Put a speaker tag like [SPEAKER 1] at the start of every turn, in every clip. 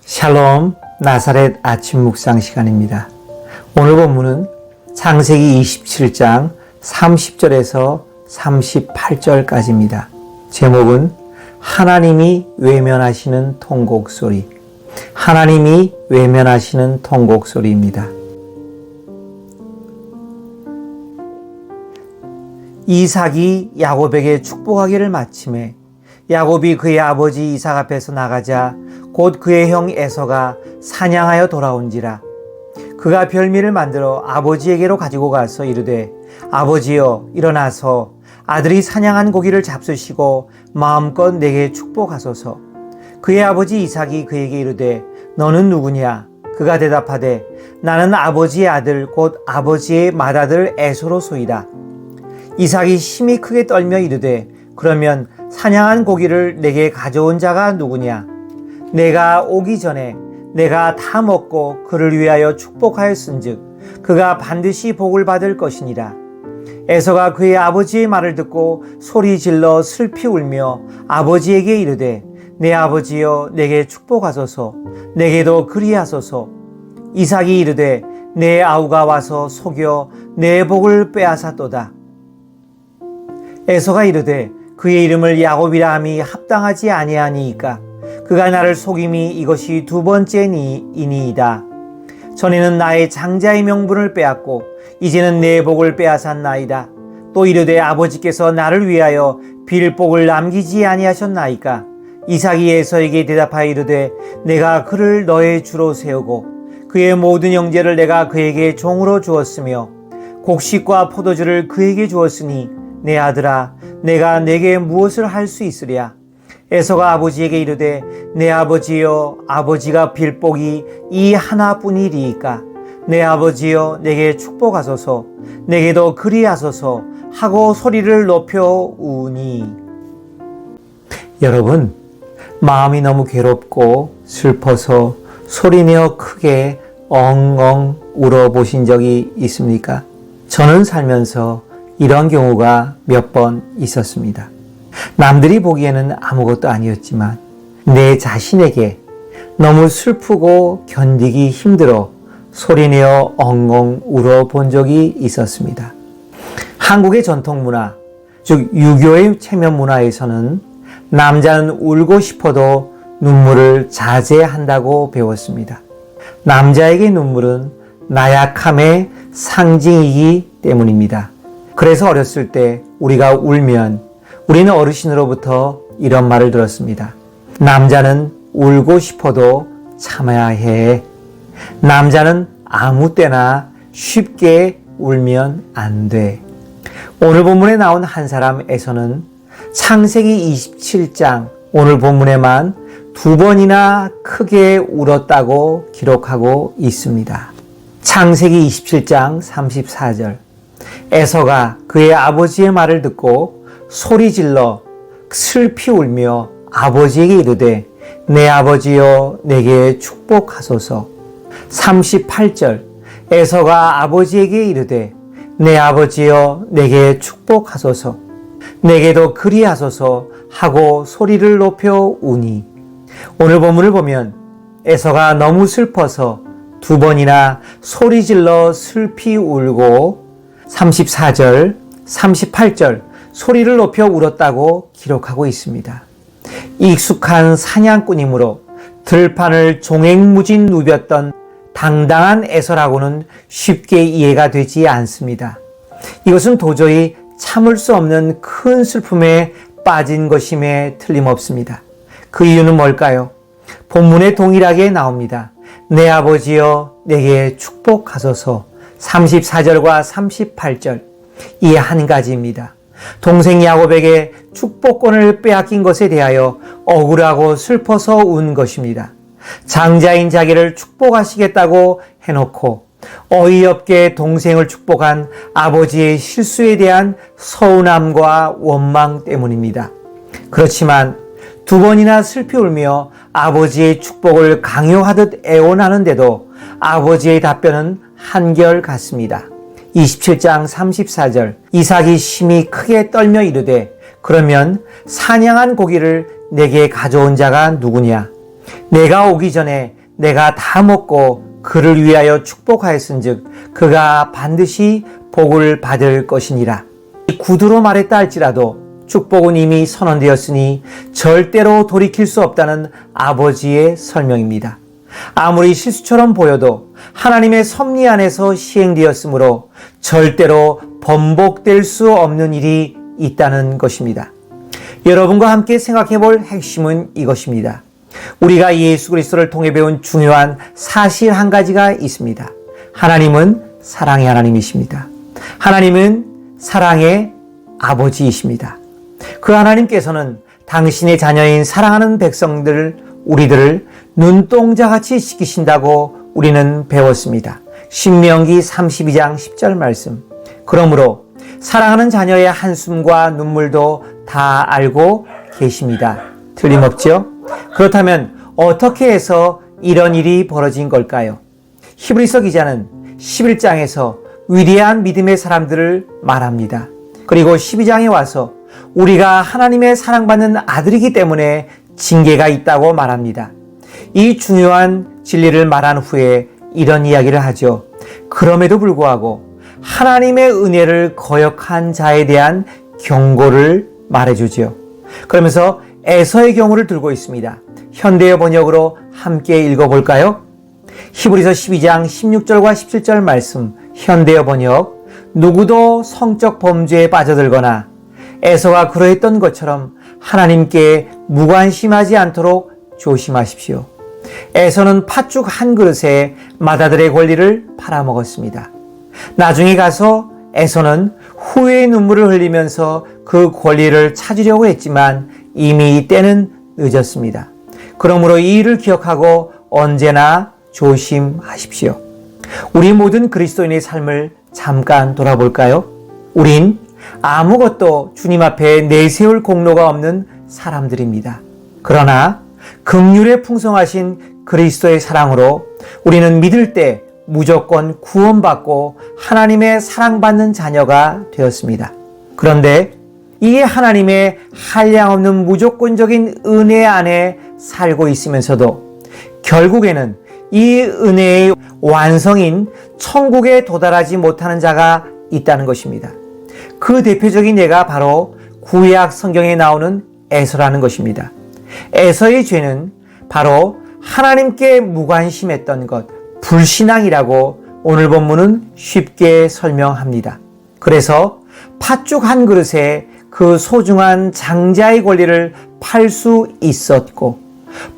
[SPEAKER 1] 샬롬, 나사렛 아침 묵상 시간입니다. 오늘 본문은 창세기 27장 30절에서 38절까지입니다. 제목은 하나님이 외면하시는 통곡소리. 하나님이 외면하시는 통곡소리입니다. 이삭이 야곱에게 축복하기를 마침에 야곱이 그의 아버지 이삭 앞에서 나가자 곧 그의 형 에서가 사냥하여 돌아온지라. 그가 별미를 만들어 아버지에게로 가지고 가서 이르되 아버지여 일어나서 아들이 사냥한 고기를 잡수시고 마음껏 내게 축복하소서. 그의 아버지 이삭이 그에게 이르되 너는 누구냐? 그가 대답하되 나는 아버지의 아들 곧 아버지의 맏아들 에서로소이다. 이삭이 심히 크게 떨며 이르되 그러면 사냥한 고기를 내게 가져온 자가 누구냐? 내가 오기 전에 내가 다 먹고 그를 위하여 축복하였은즉 그가 반드시 복을 받을 것이니라. 에서가 그의 아버지의 말을 듣고 소리 질러 슬피 울며 아버지에게 이르되 내 아버지여 내게 축복하소서. 내게도 그리하소서. 이삭이 이르되 내 아우가 와서 속여 내 복을 빼앗았도다. 에서가 이르되 그의 이름을 야곱이라 함이 합당하지 아니하니이까 그가 나를 속임이 이것이 두 번째이니이다. 전에는 나의 장자의 명분을 빼앗고 이제는 내 복을 빼앗았나이다. 또 이르되 아버지께서 나를 위하여 빌 복을 남기지 아니하셨나이까. 이삭이 에서에게 대답하여 이르되 내가 그를 너의 주로 세우고 그의 모든 형제를 내가 그에게 종으로 주었으며 곡식과 포도주를 그에게 주었으니 내 아들아 내가 내게 무엇을 할 수 있으랴. 에서가 아버지에게 이르되 내 아버지여 아버지가 빌 복이 이 하나뿐이리이까. 내 아버지여 내게 축복하소서. 내게도 그리하소서 하고 소리를 높여 우니. 여러분, 마음이 너무 괴롭고 슬퍼서 소리내어 크게 엉엉 울어보신 적이 있습니까? 저는 살면서 이런 경우가 몇 번 있었습니다. 남들이 보기에는 아무것도 아니었지만 내 자신에게 너무 슬프고 견디기 힘들어 소리내어 엉엉 울어본 적이 있었습니다. 한국의 전통 문화, 즉 유교의 체면 문화에서는 남자는 울고 싶어도 눈물을 자제한다고 배웠습니다. 남자에게 눈물은 나약함의 상징이기 때문입니다. 그래서 어렸을 때 우리가 울면 우리는 어르신으로부터 이런 말을 들었습니다. 남자는 울고 싶어도 참아야 해. 남자는 아무 때나 쉽게 울면 안 돼. 오늘 본문에 나온 한 사람에서는 창세기 27장 오늘 본문에만 두 번이나 크게 울었다고 기록하고 있습니다. 창세기 27장 34절. 에서가 그의 아버지의 말을 듣고 소리질러 슬피 울며 아버지에게 이르되 내 아버지여 내게 축복하소서. 38절. 에서가 아버지에게 이르되 내 아버지여 내게 축복하소서. 내게도 그리하소서 하고 소리를 높여 우니. 오늘 본문을 보면 에서가 너무 슬퍼서 두 번이나 소리질러 슬피 울고 34절, 38절 소리를 높여 울었다고 기록하고 있습니다. 익숙한 사냥꾼이므로 들판을 종횡무진 누볐던 당당한 에서라고는 쉽게 이해가 되지 않습니다. 이것은 도저히 참을 수 없는 큰 슬픔에 빠진 것임에 틀림없습니다. 그 이유는 뭘까요? 본문에 동일하게 나옵니다. 내 아버지여 내게 축복하소서. 34절과 38절. 이 한 가지입니다. 동생 야곱에게 축복권을 빼앗긴 것에 대하여 억울하고 슬퍼서 운 것입니다. 장자인 자기를 축복하시겠다고 해놓고 어이없게 동생을 축복한 아버지의 실수에 대한 서운함과 원망 때문입니다. 그렇지만 두 번이나 슬피 울며 아버지의 축복을 강요하듯 애원하는데도 아버지의 답변은 한결같습니다. 27장 34절. 이삭이 심히 크게 떨며 이르되 그러면 사냥한 고기를 내게 가져온 자가 누구냐? 내가 오기 전에 내가 다 먹고 그를 위하여 축복하였은즉 그가 반드시 복을 받을 것이니라. 구두로 말했다 할지라도 축복은 이미 선언되었으니 절대로 돌이킬 수 없다는 아버지의 설명입니다. 아무리 실수처럼 보여도 하나님의 섭리 안에서 시행되었으므로 절대로 번복될 수 없는 일이 있다는 것입니다. 여러분과 함께 생각해 볼 핵심은 이것입니다. 우리가 예수 그리스도를 통해 배운 중요한 사실 한 가지가 있습니다. 하나님은 사랑의 하나님이십니다. 하나님은 사랑의 아버지이십니다. 그 하나님께서는 당신의 자녀인 사랑하는 백성들, 우리들을 눈동자같이 지키신다고 우리는 배웠습니다. 신명기 32장 10절 말씀. 그러므로 사랑하는 자녀의 한숨과 눈물도 다 알고 계십니다. 틀림없죠? 그렇다면 어떻게 해서 이런 일이 벌어진 걸까요? 히브리서 기자는 11장에서 위대한 믿음의 사람들을 말합니다. 그리고 12장에 와서 우리가 하나님의 사랑받는 아들이기 때문에 징계가 있다고 말합니다. 이 중요한 진리를 말한 후에 이런 이야기를 하죠. 그럼에도 불구하고 하나님의 은혜를 거역한 자에 대한 경고를 말해주죠. 그러면서 에서의 경우를 들고 있습니다. 현대어 번역으로 함께 읽어볼까요? 히브리서 12장 16절과 17절 말씀, 현대어 번역. 누구도 성적 범죄에 빠져들거나 에서가 그러했던 것처럼 하나님께 무관심하지 않도록 조심하십시오. 에서는 팥죽 한 그릇에 맏아들의 권리를 팔아먹었습니다. 나중에 가서 에서는 후회의 눈물을 흘리면서 그 권리를 찾으려고 했지만 이미 때는 늦었습니다. 그러므로 이 일을 기억하고 언제나 조심하십시오. 우리 모든 그리스도인의 삶을 잠깐 돌아볼까요? 우린 아무것도 주님 앞에 내세울 공로가 없는 사람들입니다. 그러나 긍휼에 풍성하신 그리스도의 사랑으로 우리는 믿을 때 무조건 구원받고 하나님의 사랑받는 자녀가 되었습니다. 그런데 이 하나님의 한량없는 무조건적인 은혜 안에 살고 있으면서도 결국에는 이 은혜의 완성인 천국에 도달하지 못하는 자가 있다는 것입니다. 그 대표적인 예가 바로 구약 성경에 나오는 에서라는 것입니다. 에서의 죄는 바로 하나님께 무관심했던 것, 불신앙이라고 오늘 본문은 쉽게 설명합니다. 그래서 팥죽 한 그릇에 그 소중한 장자의 권리를 팔 수 있었고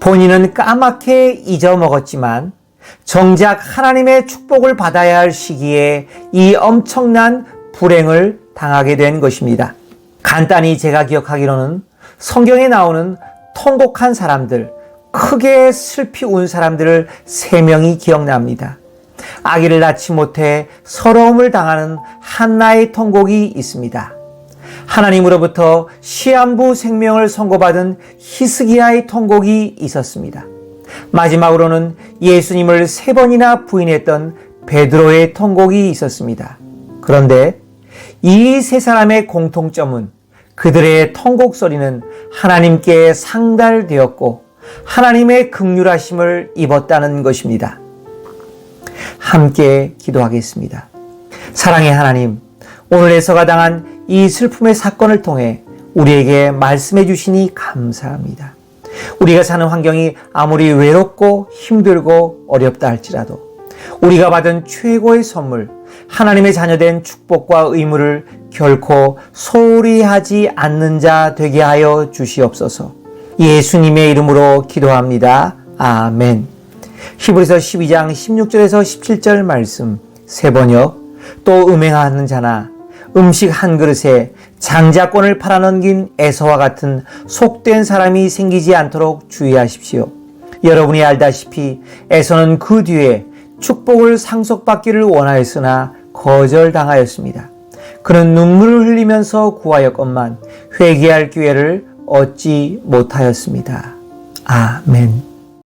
[SPEAKER 1] 본인은 까맣게 잊어먹었지만 정작 하나님의 축복을 받아야 할 시기에 이 엄청난 불행을 당하게 된 것입니다. 간단히 제가 기억하기로는 성경에 나오는 통곡한 사람들, 크게 슬피 운 사람들을 3명이 기억납니다. 아기를 낳지 못해 서러움을 당하는 한나의 통곡이 있습니다. 하나님으로부터 시한부 생명을 선고받은 히스기야의 통곡이 있었습니다. 마지막으로는 예수님을 3번이나 부인했던 베드로의 통곡이 있었습니다. 그런데 이 3사람의 공통점은 그들의 통곡 소리는 하나님께 상달되었고 하나님의 긍휼하심을 입었다는 것입니다. 함께 기도하겠습니다. 사랑의 하나님, 오늘 에서가 당한 이 슬픔의 사건을 통해 우리에게 말씀해 주시니 감사합니다. 우리가 사는 환경이 아무리 외롭고 힘들고 어렵다 할지라도 우리가 받은 최고의 선물, 하나님의 자녀된 축복과 의무를 결코 소홀히 하지 않는 자 되게 하여 주시옵소서. 예수님의 이름으로 기도합니다. 아멘. 히브리서 12장 16절에서 17절 말씀, 세번역. 또 음행하는 자나 음식 한 그릇에 장자권을 팔아넘긴 에서와 같은 속된 사람이 생기지 않도록 주의하십시오. 여러분이 알다시피 에서는 그 뒤에 축복을 상속받기를 원하였으나 거절당하였습니다. 그는 눈물을 흘리면서 구하였건만 회개할 기회를 얻지 못하였습니다. 아멘.